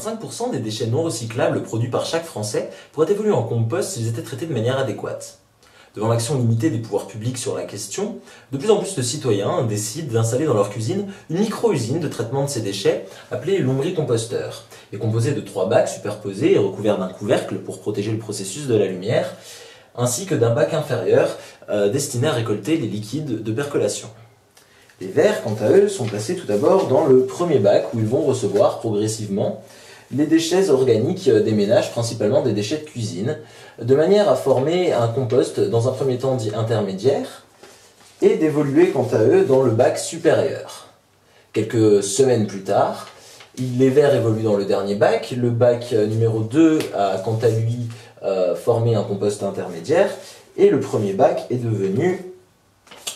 25% des déchets non recyclables produits par chaque Français pourraient évoluer en compost s'ils étaient traités de manière adéquate. Devant l'action limitée des pouvoirs publics sur la question, de plus en plus de citoyens décident d'installer dans leur cuisine une micro-usine de traitement de ces déchets appelée lombricomposteur, et composée de 3 bacs superposés et recouverts d'un couvercle pour protéger le processus de la lumière, ainsi que d'un bac inférieur destiné à récolter les liquides de percolation. Les vers, quant à eux, sont placés tout d'abord dans le premier bac où ils vont recevoir progressivement les déchets organiques des ménages, principalement des déchets de cuisine, de manière à former un compost dans un premier temps dit intermédiaire et d'évoluer quant à eux dans le bac supérieur. Quelques semaines plus tard, les vers évoluent dans le dernier bac, le bac numéro 2 a quant à lui formé un compost intermédiaire et le premier bac est devenu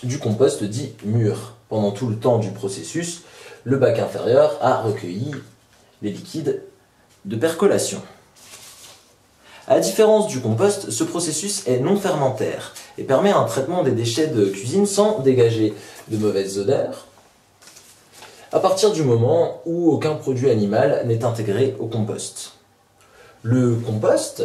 du compost dit mûr. Pendant tout le temps du processus, le bac inférieur a recueilli les liquides de percolation. À la différence du compost, ce processus est non fermentaire et permet un traitement des déchets de cuisine sans dégager de mauvaises odeurs, à partir du moment où aucun produit animal n'est intégré au compost. Le compost,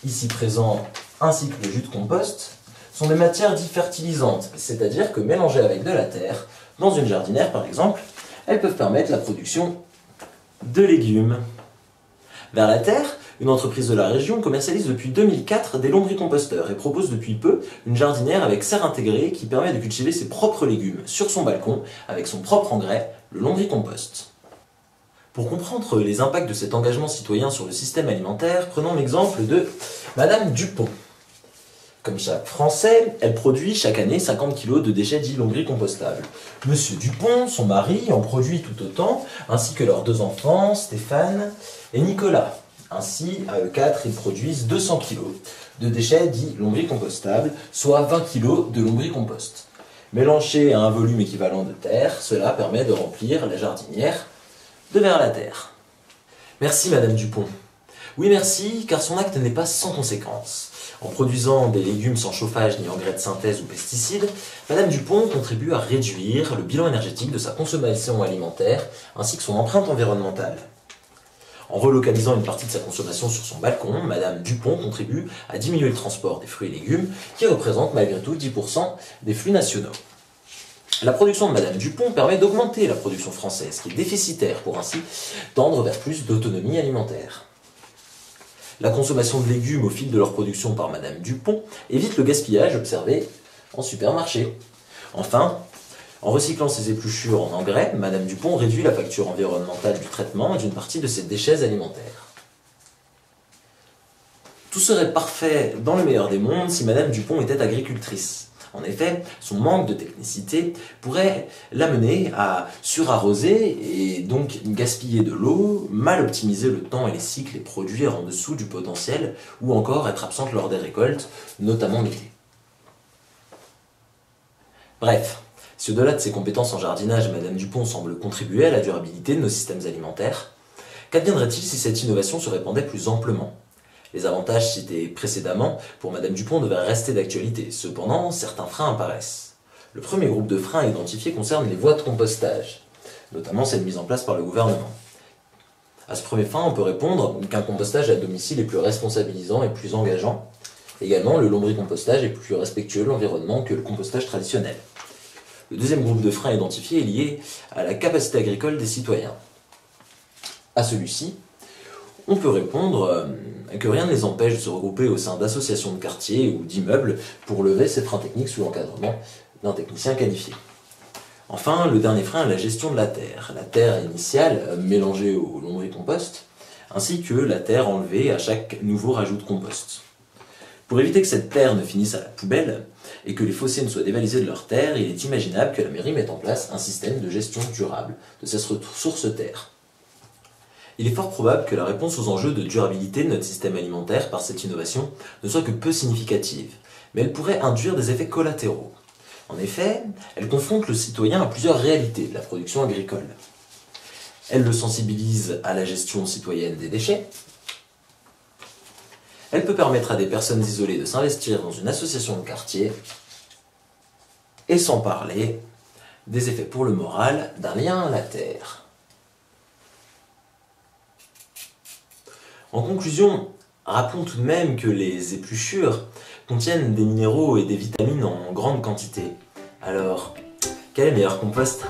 ici présent, ainsi que le jus de compost, sont des matières dites fertilisantes, c'est-à-dire que mélangées avec de la terre, dans une jardinière par exemple, elles peuvent permettre la production de légumes. Vers la Terre, une entreprise de la région commercialise depuis 2004 des lombricomposteurs et propose depuis peu une jardinière avec serre intégrée qui permet de cultiver ses propres légumes sur son balcon avec son propre engrais, le lombricompost. Pour comprendre les impacts de cet engagement citoyen sur le système alimentaire, prenons l'exemple de Madame Dupont. Comme chaque Français, elle produit chaque année 50 kg de déchets dits lombricompostables. Monsieur Dupont, son mari, en produit tout autant, ainsi que leurs 2 enfants, Stéphane et Nicolas. Ainsi, à eux 4, ils produisent 200 kg de déchets dits lombricompostables, soit 20 kg de lombricompost. Mélangés à un volume équivalent de terre, cela permet de remplir la jardinière de vers la terre. Merci Madame Dupont. Oui merci, car son acte n'est pas sans conséquences. En produisant des légumes sans chauffage ni engrais de synthèse ou pesticides, Madame Dupont contribue à réduire le bilan énergétique de sa consommation alimentaire ainsi que son empreinte environnementale. En relocalisant une partie de sa consommation sur son balcon, Madame Dupont contribue à diminuer le transport des fruits et légumes qui représentent malgré tout 10% des flux nationaux. La production de Madame Dupont permet d'augmenter la production française, qui est déficitaire pour ainsi tendre vers plus d'autonomie alimentaire. La consommation de légumes au fil de leur production par Madame Dupont évite le gaspillage observé en supermarché. Enfin, en recyclant ses épluchures en engrais, Madame Dupont réduit la facture environnementale du traitement d'une partie de ses déchets alimentaires. Tout serait parfait dans le meilleur des mondes si Madame Dupont était agricultrice. En effet, son manque de technicité pourrait l'amener à surarroser et donc gaspiller de l'eau, mal optimiser le temps et les cycles et produire en dessous du potentiel, ou encore être absente lors des récoltes, notamment l'été. Bref, si au-delà de ses compétences en jardinage, Madame Dupont semble contribuer à la durabilité de nos systèmes alimentaires, qu'adviendrait-il si cette innovation se répandait plus amplement ? Les avantages cités précédemment pour Madame Dupont devraient rester d'actualité. Cependant, certains freins apparaissent. Le premier groupe de freins identifiés concerne les voies de compostage, notamment celles mises en place par le gouvernement. À ce premier frein, on peut répondre qu'un compostage à domicile est plus responsabilisant et plus engageant. Également, le lombricompostage est plus respectueux de l'environnement que le compostage traditionnel. Le deuxième groupe de freins identifié est lié à la capacité agricole des citoyens. À celui-ci, on peut répondre que rien ne les empêche de se regrouper au sein d'associations de quartier ou d'immeubles pour lever ces freins techniques sous l'encadrement d'un technicien qualifié. Enfin, le dernier frein est la gestion de la terre initiale mélangée au lombricompost, ainsi que la terre enlevée à chaque nouveau rajout de compost. Pour éviter que cette terre ne finisse à la poubelle et que les fossés ne soient dévalisés de leur terre, il est imaginable que la mairie mette en place un système de gestion durable de ces ressources terres. Il est fort probable que la réponse aux enjeux de durabilité de notre système alimentaire par cette innovation ne soit que peu significative, mais elle pourrait induire des effets collatéraux. En effet, elle confronte le citoyen à plusieurs réalités de la production agricole. Elle le sensibilise à la gestion citoyenne des déchets. Elle peut permettre à des personnes isolées de s'investir dans une association de quartier. Et sans parler des effets pour le moral d'un lien à la terre. En conclusion, rappelons tout de même que les épluchures contiennent des minéraux et des vitamines en grande quantité. Alors, quel est le meilleur compost?